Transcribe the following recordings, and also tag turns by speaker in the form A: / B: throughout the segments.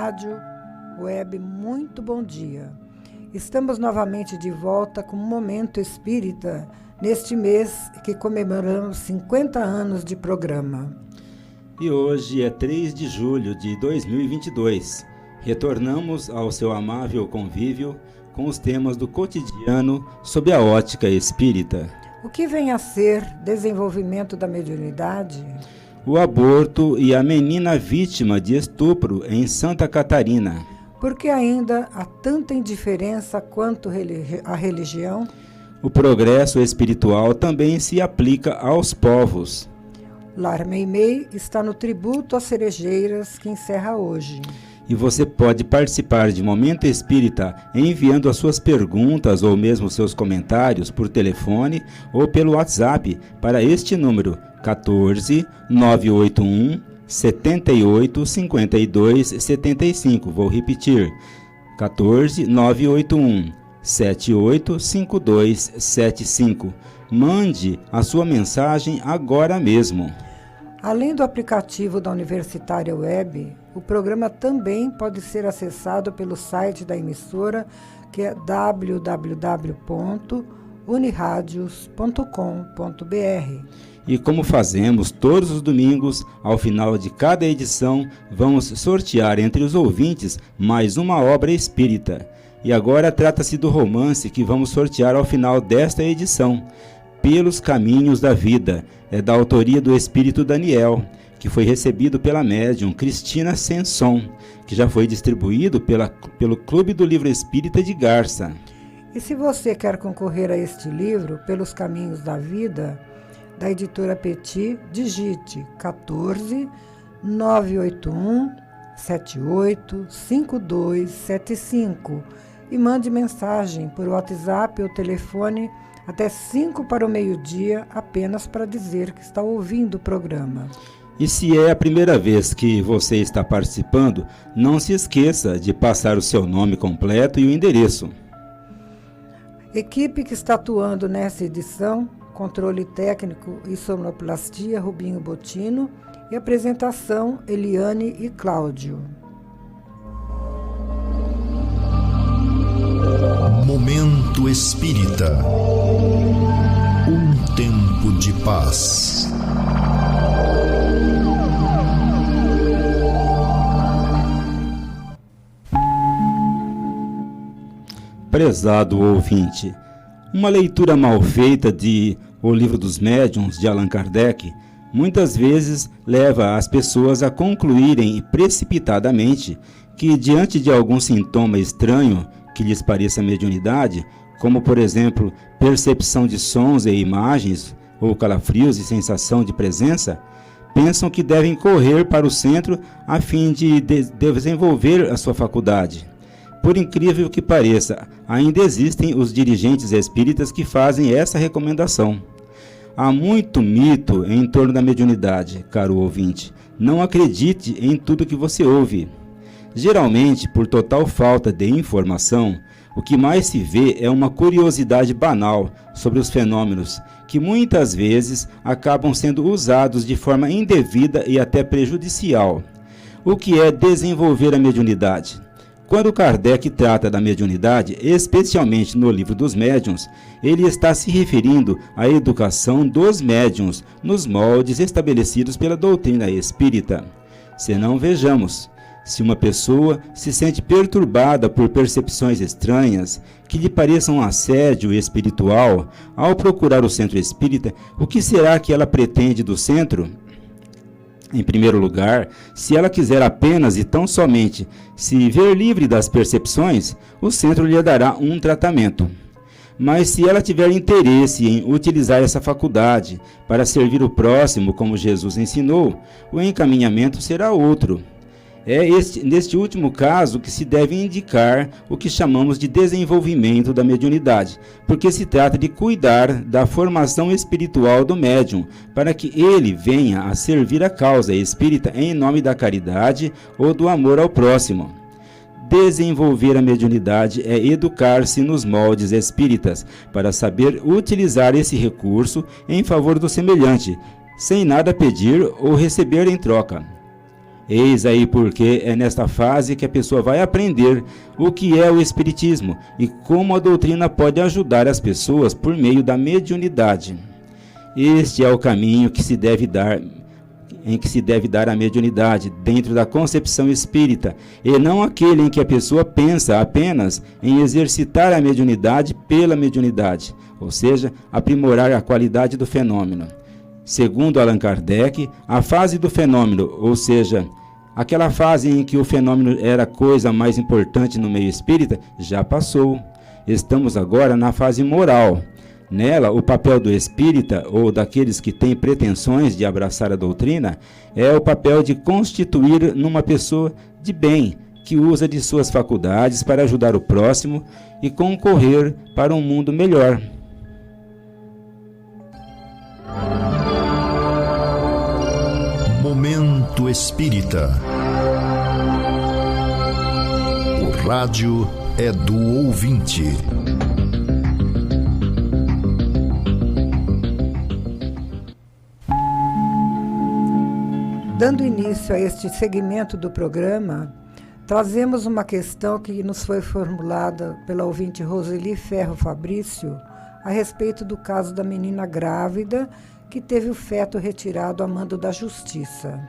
A: Rádio Web, muito bom dia. Estamos novamente de volta com o Momento Espírita, neste mês que comemoramos 50 anos de programa.
B: E hoje é 3 de julho de 2022. Retornamos ao seu amável convívio com os temas do cotidiano sob a ótica espírita.
A: O que vem a ser desenvolvimento da mediunidade?
B: O aborto e a menina vítima de estupro em Santa Catarina.
A: Por que ainda há tanta indiferença quanto à religião?
B: O progresso espiritual também se aplica aos povos.
A: Lar Meimei está no tributo às cerejeiras que encerra hoje.
B: E você pode participar de Momento Espírita enviando as suas perguntas ou mesmo seus comentários por telefone ou pelo WhatsApp para este número 14 981 78 52 75. Vou repetir, 14 981 78 52 75. Mande a sua mensagem agora mesmo.
A: Além do aplicativo da Universitária Web, o programa também pode ser acessado pelo site da emissora, que é www.uniradios.com.br.
B: E como fazemos todos os domingos, ao final de cada edição, vamos sortear entre os ouvintes mais uma obra espírita. E agora trata-se do romance que vamos sortear ao final desta edição, Pelos Caminhos da Vida, é da autoria do Espírito Daniel, que foi recebido pela médium Cristina Senson, que já foi distribuído pelo Clube do Livro Espírita de Garça.
A: E se você quer concorrer a este livro, Pelos Caminhos da Vida, da editora Petit, digite 14 981 78 5275 e mande mensagem por WhatsApp ou telefone até 5 para o meio-dia, apenas para dizer que está ouvindo o programa.
B: E se é a primeira vez que você está participando, não se esqueça de passar o seu nome completo e o endereço.
A: Equipe que está atuando nessa edição: controle técnico e sonoplastia, Rubinho Botino, e apresentação, Eliane e Cláudio.
C: Momento Espírita. Um tempo de paz.
B: Prezado ouvinte, uma leitura mal feita de O Livro dos Médiuns, de Allan Kardec, muitas vezes leva as pessoas a concluírem precipitadamente que, diante de algum sintoma estranho que lhes pareça mediunidade, como, por exemplo, percepção de sons e imagens, ou calafrios e sensação de presença, pensam que devem correr para o centro a fim de desenvolver a sua faculdade. Por incrível que pareça, ainda existem os dirigentes espíritas que fazem essa recomendação. Há muito mito em torno da mediunidade, caro ouvinte. Não acredite em tudo que você ouve. Geralmente, por total falta de informação, o que mais se vê é uma curiosidade banal sobre os fenômenos, que muitas vezes acabam sendo usados de forma indevida e até prejudicial. O que é desenvolver a mediunidade? Quando Kardec trata da mediunidade, especialmente no Livro dos Médiuns, ele está se referindo à educação dos médiuns nos moldes estabelecidos pela doutrina espírita. Senão, vejamos, se uma pessoa se sente perturbada por percepções estranhas que lhe pareçam um assédio espiritual, ao procurar o centro espírita, o que será que ela pretende do centro? Em primeiro lugar, se ela quiser apenas e tão somente se ver livre das percepções, o centro lhe dará um tratamento. Mas se ela tiver interesse em utilizar essa faculdade para servir o próximo, como Jesus ensinou, o encaminhamento será outro. É neste último caso que se deve indicar o que chamamos de desenvolvimento da mediunidade, porque se trata de cuidar da formação espiritual do médium, para que ele venha a servir a causa espírita em nome da caridade ou do amor ao próximo. Desenvolver a mediunidade é educar-se nos moldes espíritas, para saber utilizar esse recurso em favor do semelhante, sem nada pedir ou receber em troca. Eis aí porque é nesta fase que a pessoa vai aprender o que é o Espiritismo e como a doutrina pode ajudar as pessoas por meio da mediunidade. Este é o caminho que se deve dar, em que se deve dar a mediunidade dentro da concepção espírita, e não aquele em que a pessoa pensa apenas em exercitar a mediunidade pela mediunidade, ou seja, aprimorar a qualidade do fenômeno. Segundo Allan Kardec, a fase do fenômeno, ou seja, aquela fase em que o fenômeno era a coisa mais importante no meio espírita, já passou. Estamos agora na fase moral. Nela, o papel do espírita, ou daqueles que têm pretensões de abraçar a doutrina, é o papel de constituir numa pessoa de bem, que usa de suas faculdades para ajudar o próximo e concorrer para um mundo melhor.
C: Momento Espírita. O rádio é do ouvinte.
A: Dando início a este segmento do programa, trazemos uma questão que nos foi formulada pela ouvinte Roseli Ferro Fabrício a respeito do caso da menina grávida que teve o feto retirado a mando da Justiça.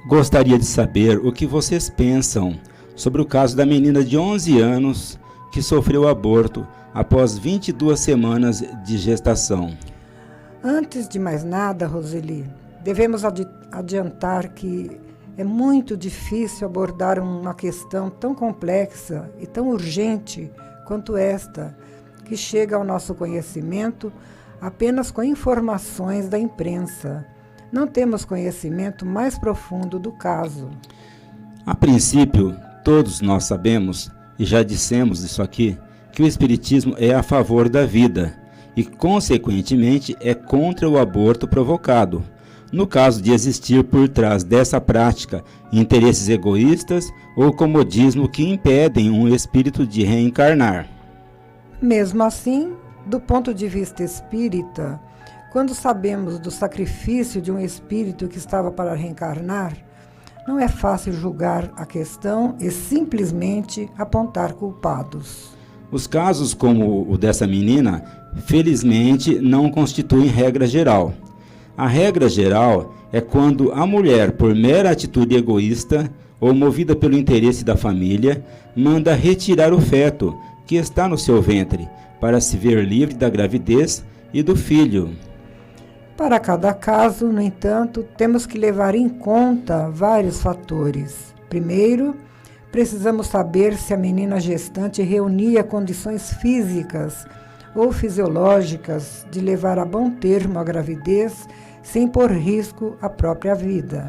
B: Gostaria de saber o que vocês pensam sobre o caso da menina de 11 anos que sofreu aborto após 22 semanas de gestação.
A: Antes de mais nada, Roseli, devemos adiantar que é muito difícil abordar uma questão tão complexa e tão urgente quanto esta, que chega ao nosso conhecimento apenas com informações da imprensa. Não temos conhecimento mais profundo do caso.
B: A princípio, todos nós sabemos, e já dissemos isso aqui, que o Espiritismo é a favor da vida e, consequentemente, é contra o aborto provocado. No caso de existir por trás dessa prática interesses egoístas ou comodismo que impedem um espírito de reencarnar.
A: Mesmo assim, do ponto de vista espírita, quando sabemos do sacrifício de um espírito que estava para reencarnar, não é fácil julgar a questão e simplesmente apontar culpados.
B: Os casos como o dessa menina, felizmente, não constituem regra geral. A regra geral é quando a mulher, por mera atitude egoísta ou movida pelo interesse da família, manda retirar o feto que está no seu ventre, para se ver livre da gravidez e do filho.
A: Para cada caso, no entanto, temos que levar em conta vários fatores. Primeiro, precisamos saber se a menina gestante reunia condições físicas ou fisiológicas de levar a bom termo a gravidez sem pôr risco à própria vida.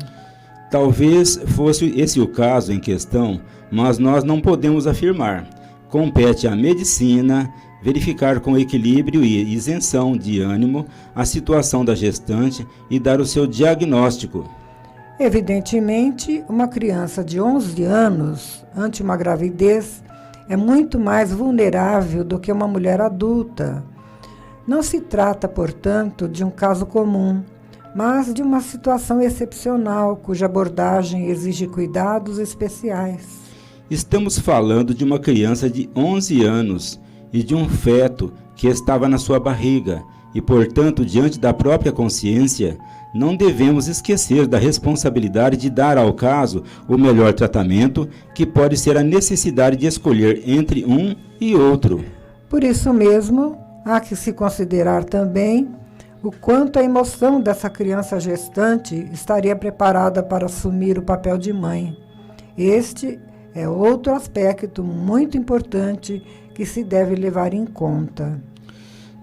B: Talvez fosse esse o caso em questão, mas nós não podemos afirmar. Compete à medicina verificar com equilíbrio e isenção de ânimo a situação da gestante e dar o seu diagnóstico.
A: Evidentemente, uma criança de 11 anos, ante uma gravidez, é muito mais vulnerável do que uma mulher adulta. Não se trata, portanto, de um caso comum, mas de uma situação excepcional, cuja abordagem exige cuidados especiais.
B: Estamos falando de uma criança de 11 anos e de um feto que estava na sua barriga e, portanto, diante da própria consciência, não devemos esquecer da responsabilidade de dar ao caso o melhor tratamento, que pode ser a necessidade de escolher entre um e outro.
A: Por isso mesmo, há que se considerar também o quanto a emoção dessa criança gestante estaria preparada para assumir o papel de mãe. Este é outro aspecto muito importante que se deve levar em conta.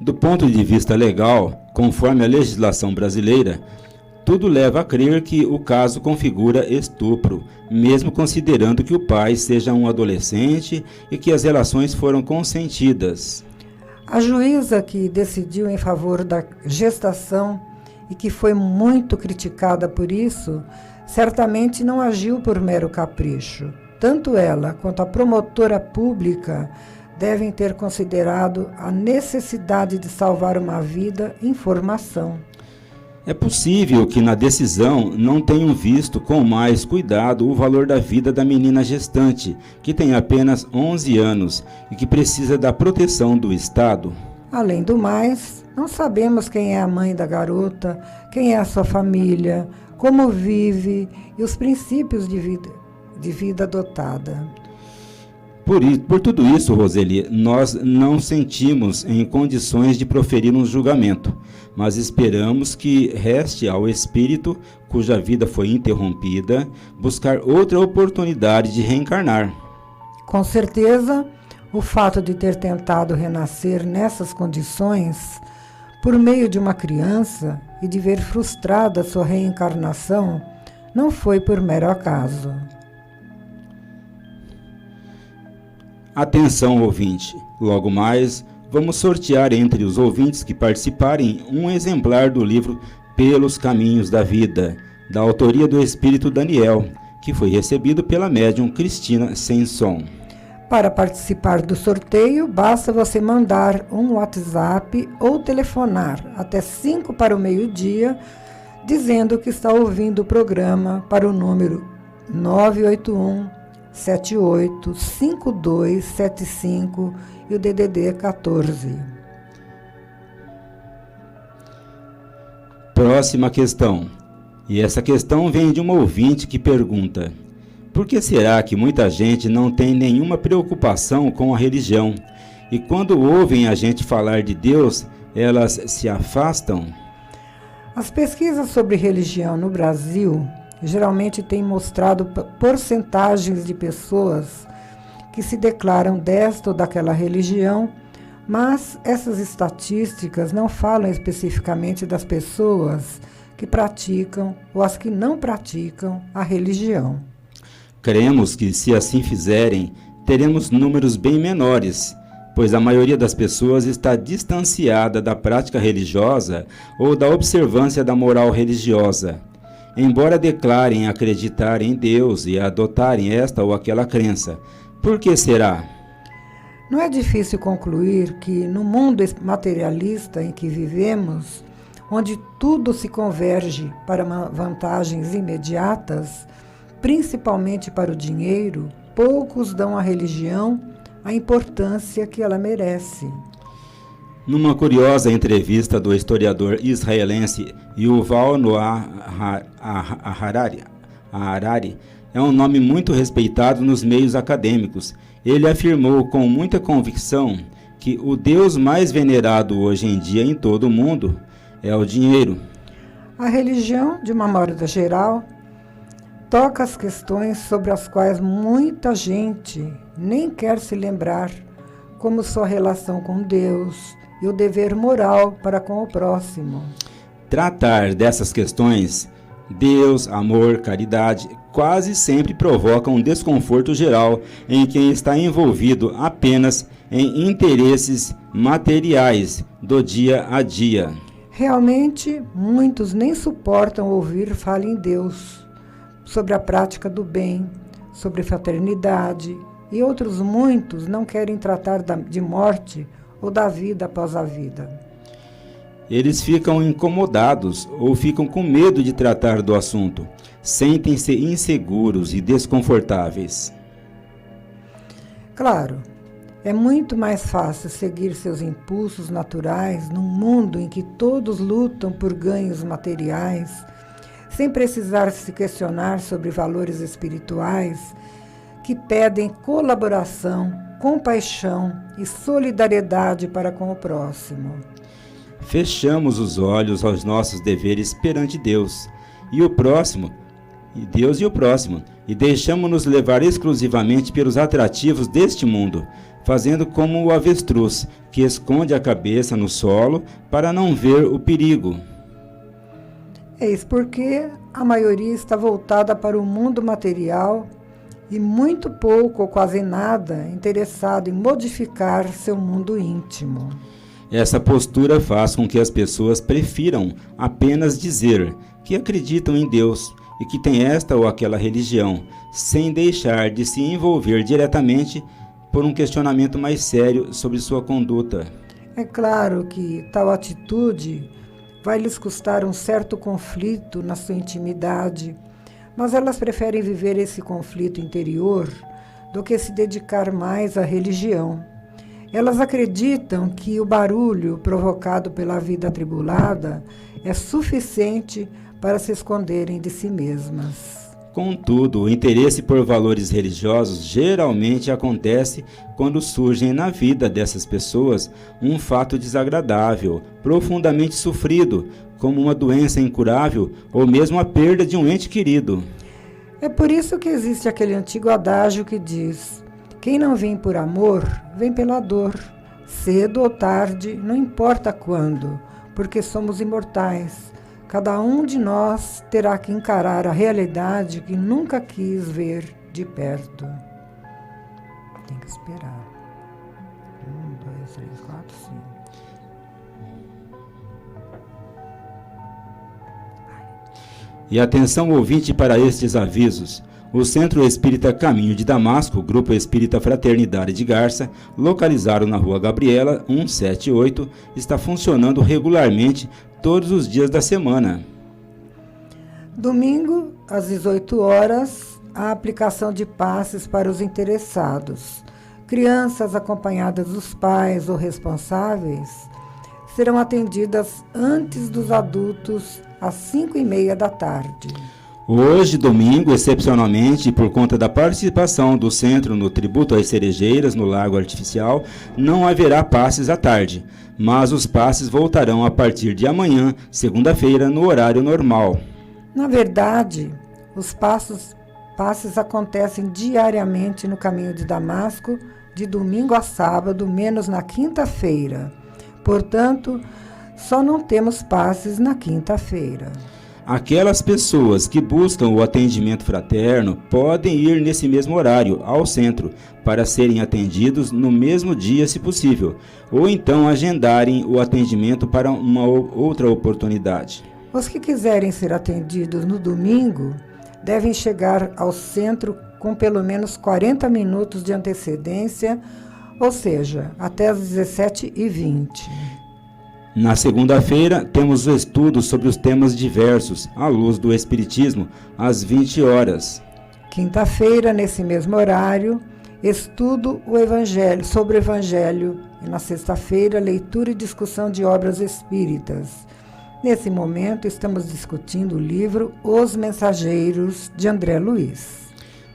B: Do ponto de vista legal, conforme a legislação brasileira, tudo leva a crer que o caso configura estupro, mesmo considerando que o pai seja um adolescente e que as relações foram consentidas.
A: A juíza que decidiu em favor da gestação e que foi muito criticada por isso, certamente não agiu por mero capricho. Tanto ela quanto a promotora pública devem ter considerado a necessidade de salvar uma vida em formação.
B: É possível que na decisão não tenham visto com mais cuidado o valor da vida da menina gestante, que tem apenas 11 anos e que precisa da proteção do Estado.
A: Além do mais, não sabemos quem é a mãe da garota, quem é a sua família, como vive e os princípios de vida adotada.
B: Por tudo isso, Roseli, nós não sentimos em condições de proferir um julgamento, mas esperamos que reste ao espírito cuja vida foi interrompida buscar outra oportunidade de reencarnar.
A: Com certeza, o fato de ter tentado renascer nessas condições, por meio de uma criança, e de ver frustrada sua reencarnação, não foi por mero acaso.
B: Atenção, ouvinte! Logo mais, vamos sortear entre os ouvintes que participarem um exemplar do livro Pelos Caminhos da Vida, da autoria do Espírito Daniel, que foi recebido pela médium Cristina Senson.
A: Para participar do sorteio, basta você mandar um WhatsApp ou telefonar até 5 para o meio-dia, dizendo que está ouvindo o programa para o número 981-785275 e o DDD 14.
B: Próxima questão. E essa questão vem de uma ouvinte que pergunta: por que será que muita gente não tem nenhuma preocupação com a religião? E quando ouvem a gente falar de Deus, elas se afastam?
A: As pesquisas sobre religião no Brasil geralmente têm mostrado porcentagens de pessoas que se declaram desta ou daquela religião, mas essas estatísticas não falam especificamente das pessoas que praticam ou as que não praticam a religião.
B: Cremos que, se assim fizerem, teremos números bem menores, pois a maioria das pessoas está distanciada da prática religiosa ou da observância da moral religiosa. Embora declarem acreditar em Deus e adotarem esta ou aquela crença, por que será?
A: Não é difícil concluir que, no mundo materialista em que vivemos, onde tudo se converge para vantagens imediatas, principalmente para o dinheiro, poucos dão à religião a importância que ela merece.
B: Numa curiosa entrevista do historiador israelense Yuval Noah Harari, é um nome muito respeitado nos meios acadêmicos. Ele afirmou com muita convicção que o Deus mais venerado hoje em dia em todo o mundo é o dinheiro.
A: A religião, de uma maneira geral, toca as questões sobre as quais muita gente nem quer se lembrar, como sua relação com Deus e o dever moral para com o próximo.
B: Tratar dessas questões, Deus, amor, caridade, quase sempre provocam um desconforto geral em quem está envolvido apenas em interesses materiais do dia a dia.
A: Realmente, muitos nem suportam ouvir falar em Deus, sobre a prática do bem, sobre fraternidade, e outros muitos não querem tratar de morte ou da vida após a vida.
B: Eles ficam incomodados ou ficam com medo de tratar do assunto. Sentem-se inseguros e desconfortáveis.
A: Claro, é muito mais fácil seguir seus impulsos naturais num mundo em que todos lutam por ganhos materiais, sem precisar se questionar sobre valores espirituais que pedem colaboração, compaixão e solidariedade para com o próximo.
B: Fechamos os olhos aos nossos deveres perante Deus e o próximo, e deixamos-nos levar exclusivamente pelos atrativos deste mundo, fazendo como o avestruz, que esconde a cabeça no solo para não ver o perigo.
A: Eis porque a maioria está voltada para o mundo material e muito pouco ou quase nada interessado em modificar seu mundo íntimo.
B: Essa postura faz com que as pessoas prefiram apenas dizer que acreditam em Deus e que têm esta ou aquela religião, sem deixar de se envolver diretamente por um questionamento mais sério sobre sua conduta.
A: É claro que tal atitude vai lhes custar um certo conflito na sua intimidade, mas elas preferem viver esse conflito interior do que se dedicar mais à religião. Elas acreditam que o barulho provocado pela vida atribulada é suficiente para se esconderem de si mesmas.
B: Contudo, o interesse por valores religiosos geralmente acontece quando surgem na vida dessas pessoas um fato desagradável, profundamente sofrido, como uma doença incurável ou mesmo a perda de um ente querido.
A: É por isso que existe aquele antigo adágio que diz: quem não vem por amor, vem pela dor. Cedo ou tarde, não importa quando, porque somos imortais. Cada um de nós terá que encarar a realidade que nunca quis ver de perto. Tem que esperar. 1, 2, 3, 4, 5.
B: E atenção ouvinte para estes avisos. O Centro Espírita Caminho de Damasco, Grupo Espírita Fraternidade de Garça, localizado na Rua Gabriela, 178, está funcionando regularmente todos os dias da semana.
A: Domingo, às 18 horas, a aplicação de passes para os interessados. Crianças acompanhadas dos pais ou responsáveis serão atendidas antes dos adultos às 5h30 da tarde.
B: Hoje, domingo, excepcionalmente, por conta da participação do centro no tributo às cerejeiras no Lago Artificial, não haverá passes à tarde, mas os passes voltarão a partir de amanhã, segunda-feira, no horário normal.
A: Na verdade, os passes acontecem diariamente no Caminho de Damasco, de domingo a sábado, menos na quinta-feira. Portanto, só não temos passes na quinta-feira.
B: Aquelas pessoas que buscam o atendimento fraterno podem ir nesse mesmo horário ao centro para serem atendidos no mesmo dia, se possível, ou então agendarem o atendimento para uma outra oportunidade.
A: Os que quiserem ser atendidos no domingo devem chegar ao centro com pelo menos 40 minutos de antecedência, ou seja, até às 17h20.
B: Na segunda-feira, temos o estudo sobre os temas diversos, à luz do Espiritismo, às 20 horas.
A: Quinta-feira, nesse mesmo horário, estudo sobre o Evangelho. E na sexta-feira, leitura e discussão de obras espíritas. Nesse momento, estamos discutindo o livro Os Mensageiros, de André Luiz.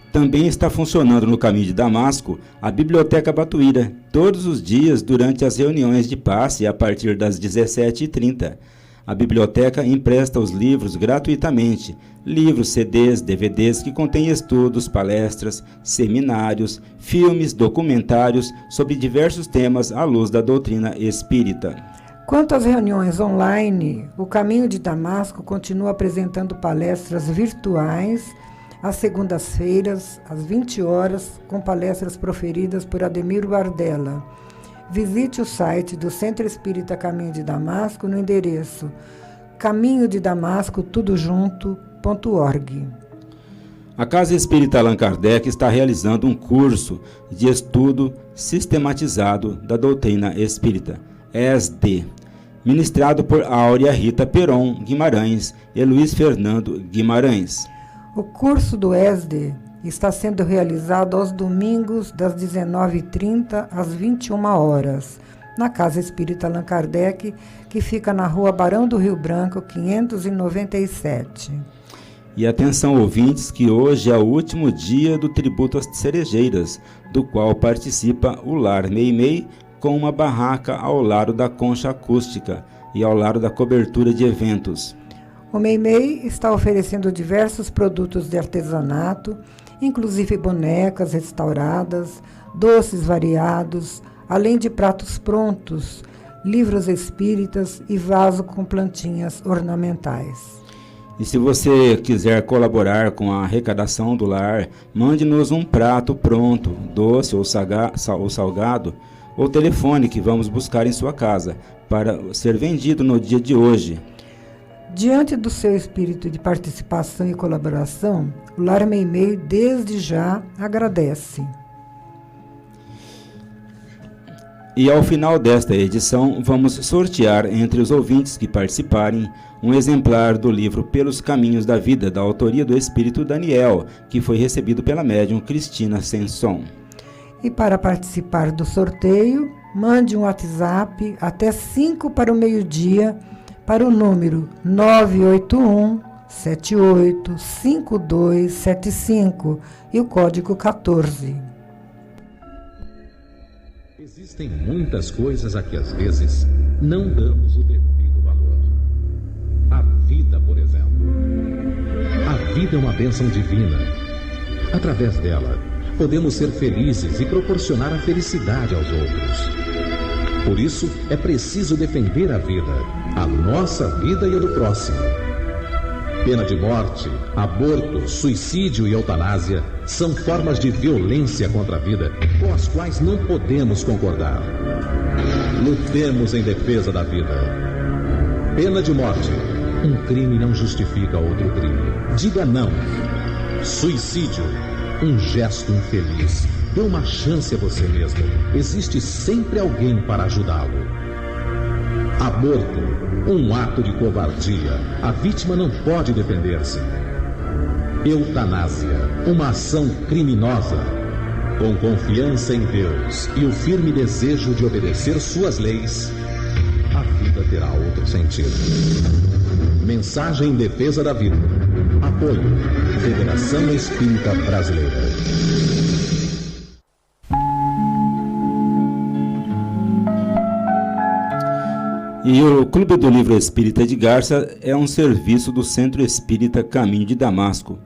B: Também está funcionando no Caminho de Damasco a Biblioteca Batuíra, todos os dias durante as reuniões de passe a partir das 17h30. A biblioteca empresta os livros gratuitamente, livros, CDs, DVDs que contêm estudos, palestras, seminários, filmes, documentários sobre diversos temas à luz da doutrina espírita.
A: Quanto às reuniões online, o Caminho de Damasco continua apresentando palestras virtuais às segundas-feiras, às 20 horas, com palestras proferidas por Ademir Bardella. Visite o site do Centro Espírita Caminho de Damasco no endereço caminhodedamasco.org.
B: A Casa Espírita Allan Kardec está realizando um curso de estudo sistematizado da doutrina espírita, ESD, ministrado por Áurea Rita Peron Guimarães e Luiz Fernando Guimarães.
A: O curso do ESD está sendo realizado aos domingos das 19h30 às 21 horas, na Casa Espírita Allan Kardec, que fica na Rua Barão do Rio Branco, 597.
B: E atenção, ouvintes, que hoje é o último dia do tributo às cerejeiras, do qual participa o Lar Meimei, com uma barraca ao lado da concha acústica e ao lado da cobertura de eventos.
A: O Meimei está oferecendo diversos produtos de artesanato, inclusive bonecas restauradas, doces variados, além de pratos prontos, livros espíritas e vaso com plantinhas ornamentais.
B: E se você quiser colaborar com a arrecadação do lar, mande-nos um prato pronto, doce ou salgado, ou telefone que vamos buscar em sua casa, para ser vendido no dia de hoje.
A: Diante do seu espírito de participação e colaboração, o Lar Meimei desde já agradece.
B: E ao final desta edição, vamos sortear entre os ouvintes que participarem um exemplar do livro Pelos Caminhos da Vida, da autoria do Espírito Daniel, que foi recebido pela médium Cristina Senson.
A: E para participar do sorteio, mande um WhatsApp até 5 para o meio-dia para o número 981-785275 e o código 14.
D: Existem muitas coisas a que às vezes não damos o devido valor. A vida, por exemplo. A vida é uma bênção divina. Através dela, podemos ser felizes e proporcionar a felicidade aos outros. Por isso, é preciso defender a vida, a nossa vida e a do próximo. Pena de morte, aborto, suicídio e eutanásia são formas de violência contra a vida com as quais não podemos concordar. Lutemos em defesa da vida. Pena de morte. Um crime não justifica outro crime. Diga não. Suicídio. Um gesto infeliz. Dê uma chance a você mesmo. Existe sempre alguém para ajudá-lo. Aborto. Um ato de covardia. A vítima não pode defender-se. Eutanásia. Uma ação criminosa. Com confiança em Deus e o firme desejo de obedecer suas leis, a vida terá outro sentido. Mensagem em defesa da vida. Apoio. Federação Espírita Brasileira.
B: E o Clube do Livro Espírita de Garça é um serviço do Centro Espírita Caminho de Damasco.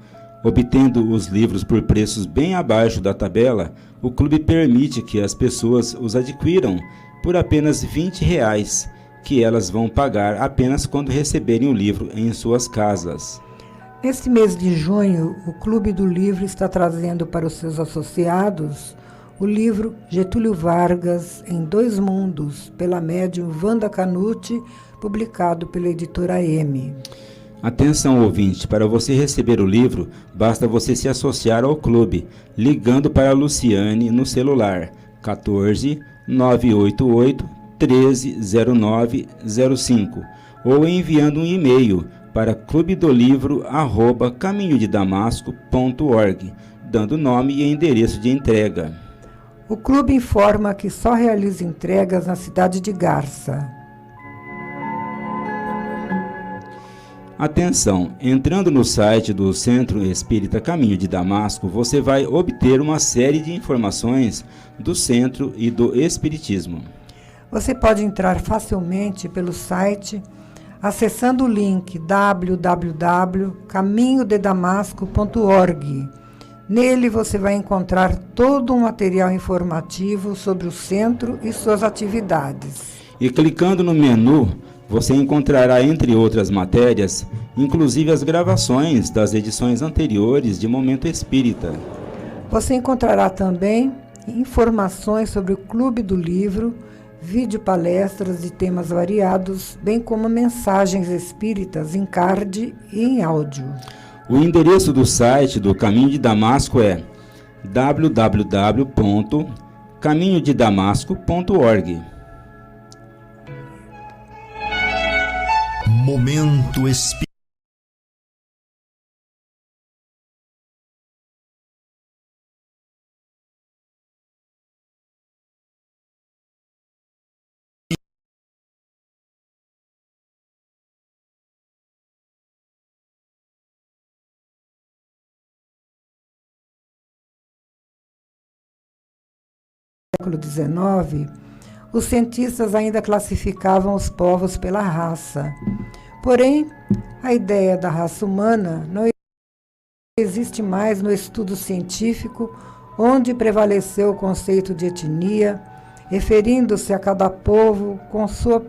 B: Obtendo os livros por preços bem abaixo da tabela, o clube permite que as pessoas os adquiram por apenas R$20, que elas vão pagar apenas quando receberem o livro em suas casas.
A: Neste mês de junho, o Clube do Livro está trazendo para os seus associados o livro Getúlio Vargas em Dois Mundos, pela médium Wanda Canuti, publicado pela editora M.
B: Atenção, ouvinte, para você receber o livro, basta você se associar ao clube, ligando para a Luciane no celular 14 988 130905 ou enviando um e-mail para clubedomlivro@caminhodedamasco.org, dando nome e endereço de entrega.
A: O clube informa que só realiza entregas na cidade de Garça.
B: Atenção, entrando no site do Centro Espírita Caminho de Damasco, você vai obter uma série de informações do centro e do espiritismo.
A: Você pode entrar facilmente pelo site acessando o link www.caminhodedamasco.org. Nele você vai encontrar todo um material informativo sobre o centro e suas atividades.
B: E clicando no menu, você encontrará, entre outras matérias, inclusive as gravações das edições anteriores de Momento Espírita.
A: Você encontrará também informações sobre o Clube do Livro, videopalestras de temas variados, bem como mensagens espíritas em card e em áudio.
B: O endereço do site do Caminho de Damasco é www.caminhodedamasco.org.
C: Momento Espírita.
A: No século XIX, os cientistas ainda classificavam os povos pela raça. Porém, a ideia da raça humana não existe mais no estudo científico, onde prevaleceu o conceito de etnia, referindo-se a cada povo com sua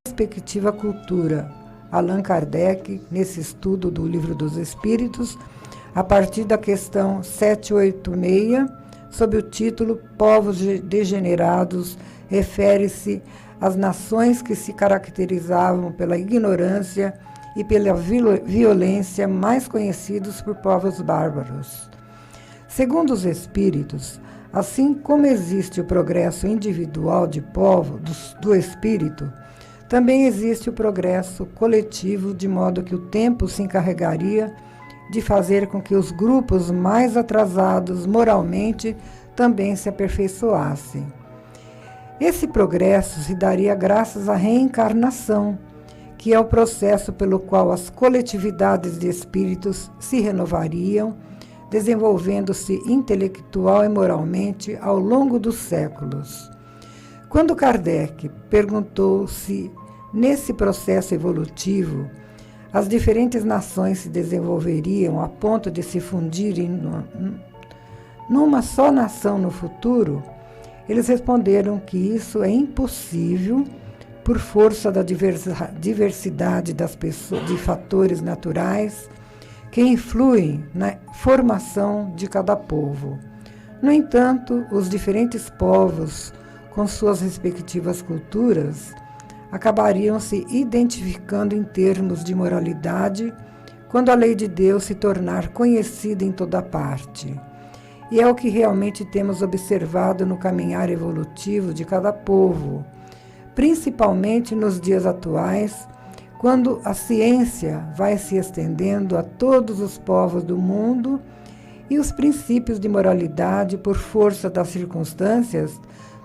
A: respectiva cultura. Allan Kardec, nesse estudo do Livro dos Espíritos, a partir da questão 786, sob o título Povos Degenerados, refere-se às nações que se caracterizavam pela ignorância e pela violência, mais conhecidos por povos bárbaros. Segundo os espíritos, Assim como existe o progresso individual do espírito, também existe o progresso coletivo, de modo que o tempo se encarregaria de fazer com que os grupos mais atrasados moralmente também se aperfeiçoassem. Esse progresso se daria graças à reencarnação, que é o processo pelo qual as coletividades de espíritos se renovariam, desenvolvendo-se intelectual e moralmente ao longo dos séculos. Quando Kardec perguntou se, nesse processo evolutivo, as diferentes nações se desenvolveriam a ponto de se fundirem numa só nação no futuro, eles responderam que isso é impossível por força da diversidade das pessoas, de fatores naturais que influem na formação de cada povo. No entanto, os diferentes povos, com suas respectivas culturas, acabariam se identificando em termos de moralidade quando a lei de Deus se tornar conhecida em toda parte. E é o que realmente temos observado no caminhar evolutivo de cada povo, principalmente nos dias atuais, quando a ciência vai se estendendo a todos os povos do mundo e os princípios de moralidade, por força das circunstâncias,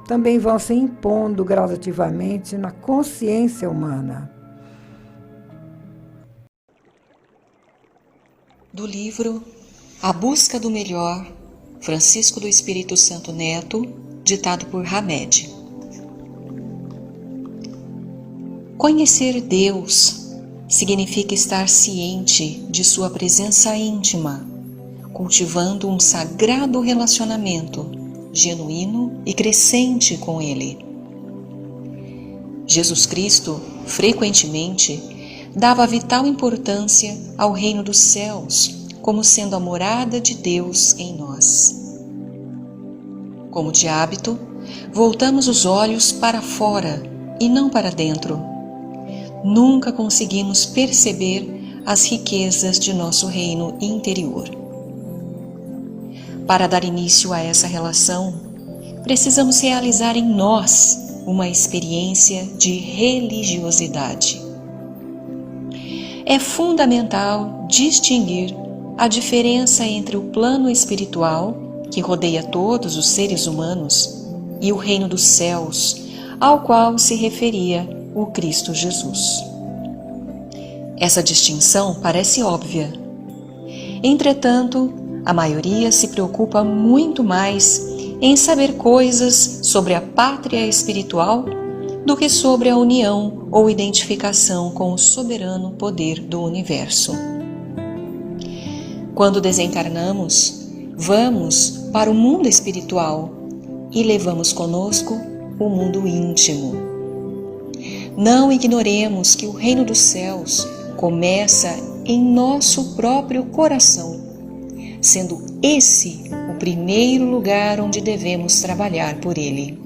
A: também vão se impondo gradativamente na consciência humana.
E: Do livro A Busca do Melhor, Francisco do Espírito Santo Neto, ditado por Hamed. Conhecer Deus significa estar ciente de sua presença íntima, cultivando um sagrado relacionamento genuíno e crescente com Ele. Jesus Cristo, frequentemente, dava vital importância ao reino dos céus, como sendo a morada de Deus em nós. Como de hábito, voltamos os olhos para fora e não para dentro. Nunca conseguimos perceber as riquezas de nosso reino interior. Para dar início a essa relação, precisamos realizar em nós uma experiência de religiosidade. É fundamental distinguir a diferença entre o plano espiritual, que rodeia todos os seres humanos, e o reino dos céus, ao qual se referia o Cristo Jesus. Essa distinção parece óbvia. Entretanto, a maioria se preocupa muito mais em saber coisas sobre a pátria espiritual do que sobre a união ou identificação com o soberano poder do universo. Quando desencarnamos, vamos para o mundo espiritual e levamos conosco o mundo íntimo. Não ignoremos que o reino dos céus começa em nosso próprio coração, sendo esse o primeiro lugar onde devemos trabalhar por ele.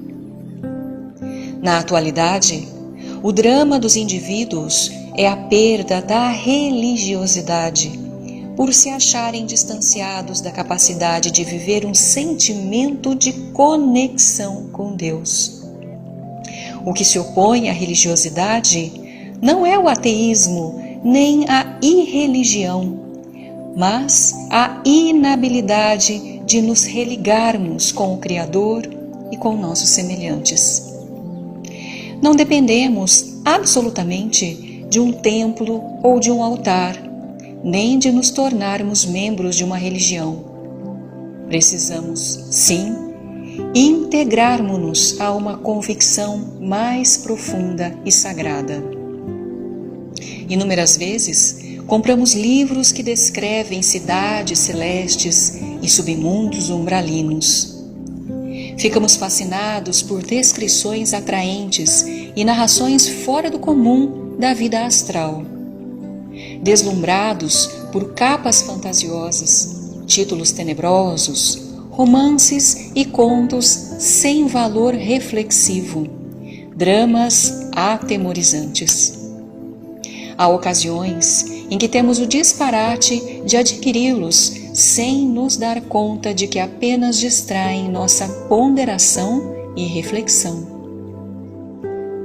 E: Na atualidade, o drama dos indivíduos é a perda da religiosidade, por se acharem distanciados da capacidade de viver um sentimento de conexão com Deus. O que se opõe à religiosidade não é o ateísmo nem a irreligião, mas a inabilidade de nos religarmos com o Criador e com nossos semelhantes. Não dependemos absolutamente de um templo ou de um altar, nem de nos tornarmos membros de uma religião. Precisamos, sim, integrarmos-nos a uma convicção mais profunda e sagrada. Inúmeras vezes, compramos livros que descrevem cidades celestes e submundos umbralinos. Ficamos fascinados por descrições atraentes e narrações fora do comum da vida astral. Deslumbrados por capas fantasiosas, títulos tenebrosos, romances e contos sem valor reflexivo, dramas atemorizantes. Há ocasiões em que temos o disparate de adquiri-los sem nos dar conta de que apenas distraem nossa ponderação e reflexão.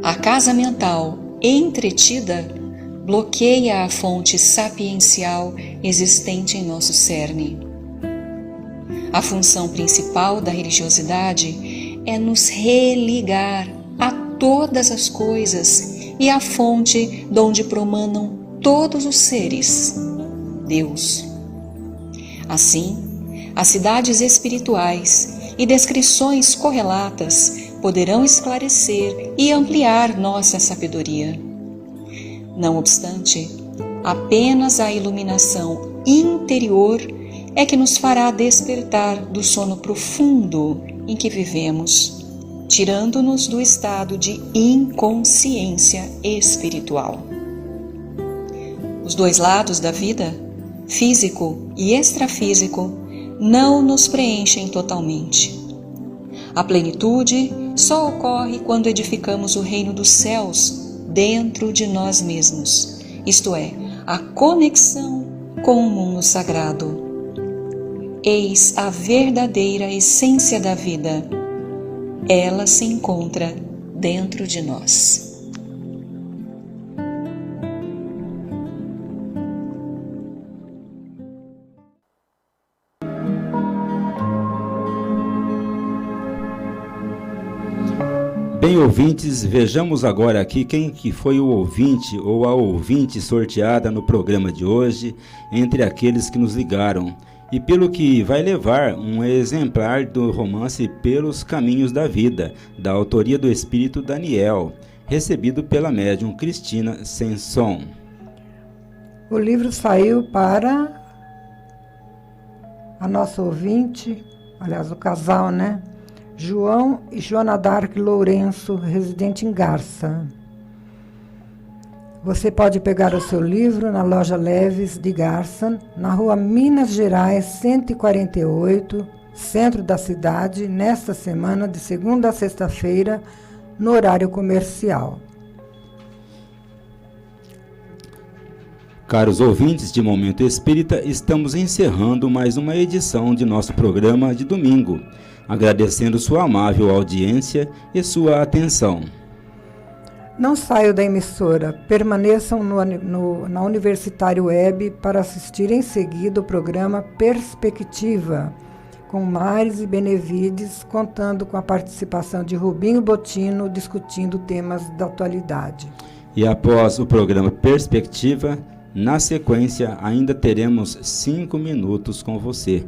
E: A casa mental entretida bloqueia a fonte sapiencial existente em nosso cerne. A função principal da religiosidade é nos religar a todas as coisas e à fonte de onde promanam todos os seres, Deus. Assim, as cidades espirituais e descrições correlatas poderão esclarecer e ampliar nossa sabedoria. Não obstante, apenas a iluminação interior é que nos fará despertar do sono profundo em que vivemos, tirando-nos do estado de inconsciência espiritual. Os dois lados da vida, físico e extrafísico, não nos preenchem totalmente. A plenitude só ocorre quando edificamos o reino dos céus dentro de nós mesmos, isto é, a conexão com o mundo sagrado. Eis a verdadeira essência da vida. Ela se encontra dentro de nós.
B: Bem, ouvintes, vejamos agora aqui quem que foi o ouvinte ou a ouvinte sorteada no programa de hoje entre aqueles que nos ligaram, e pelo que vai levar um exemplar do romance Pelos Caminhos da Vida, da autoria do espírito Daniel, recebido pela médium Cristina Senson.
A: O livro saiu para a nossa ouvinte, aliás, o casal, né? João e Joana Dark Lourenço, residente em Garça. Você pode pegar o seu livro na loja Leves de Garça, na rua Minas Gerais 148, centro da cidade, nesta semana, de segunda a sexta-feira, no horário comercial.
B: Caros ouvintes de Momento Espírita, estamos encerrando mais uma edição de nosso programa de domingo, agradecendo sua amável audiência e sua atenção.
A: Não saiam da emissora, permaneçam na Universitário Web para assistir em seguida o programa Perspectiva, com Mares e Benevides, contando com a participação de Rubinho Bottino, discutindo temas da atualidade.
B: E após o programa Perspectiva, na sequência ainda teremos 5 minutos com você,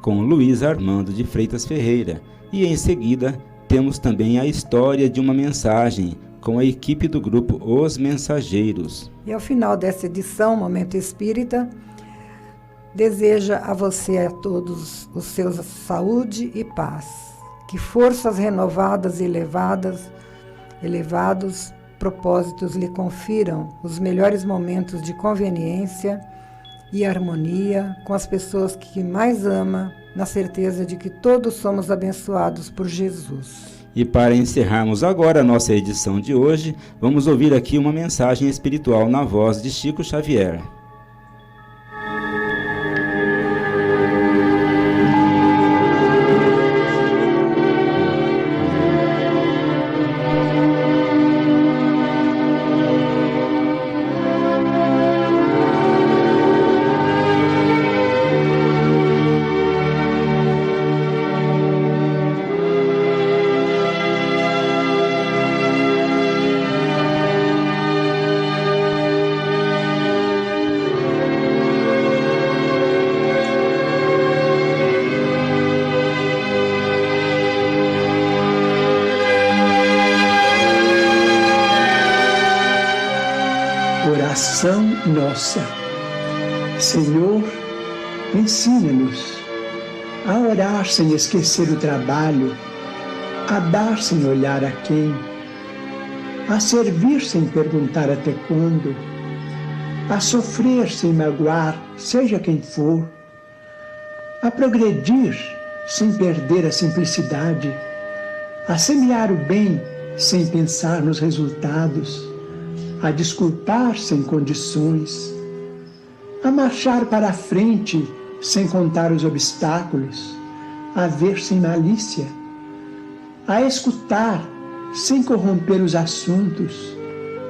B: com Luiz Armando de Freitas Ferreira, e em seguida temos também a história de uma mensagem, com a equipe do grupo Os Mensageiros.
A: E ao final dessa edição, Momento Espírita, deseja a você e a todos os seus saúde e paz. Que forças renovadas e elevados propósitos lhe confiram os melhores momentos de conveniência e harmonia com as pessoas que mais ama, na certeza de que todos somos abençoados por Jesus.
B: E para encerrarmos agora a nossa edição de hoje, vamos ouvir aqui uma mensagem espiritual na voz de Chico Xavier.
F: Oração nossa. Senhor, ensina-nos a orar sem esquecer o trabalho, a dar sem olhar a quem, a servir sem perguntar até quando, a sofrer sem magoar, seja quem for, a progredir sem perder a simplicidade, a semear o bem sem pensar nos resultados, a desculpar sem condições, a marchar para a frente sem contar os obstáculos, a ver sem malícia, a escutar sem corromper os assuntos,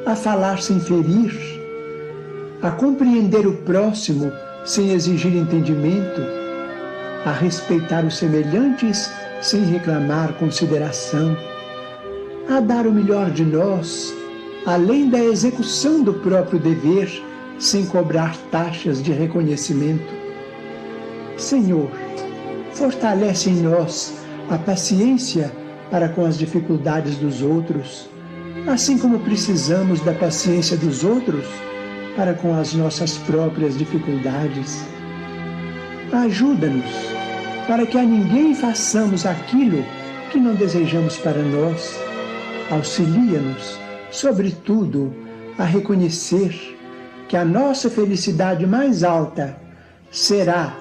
F: a falar sem ferir, a compreender o próximo sem exigir entendimento, a respeitar os semelhantes sem reclamar consideração, a dar o melhor de nós, além da execução do próprio dever, sem cobrar taxas de reconhecimento. Senhor, fortalece em nós a paciência para com as dificuldades dos outros, assim como precisamos da paciência dos outros para com as nossas próprias dificuldades. Ajuda-nos para que a ninguém façamos aquilo que não desejamos para nós. Auxilia-nos, sobretudo, a reconhecer que a nossa felicidade mais alta será,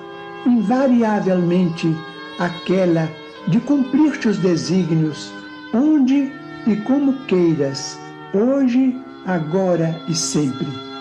F: invariavelmente, aquela de cumprir-te os desígnios, onde e como queiras, hoje, agora e sempre.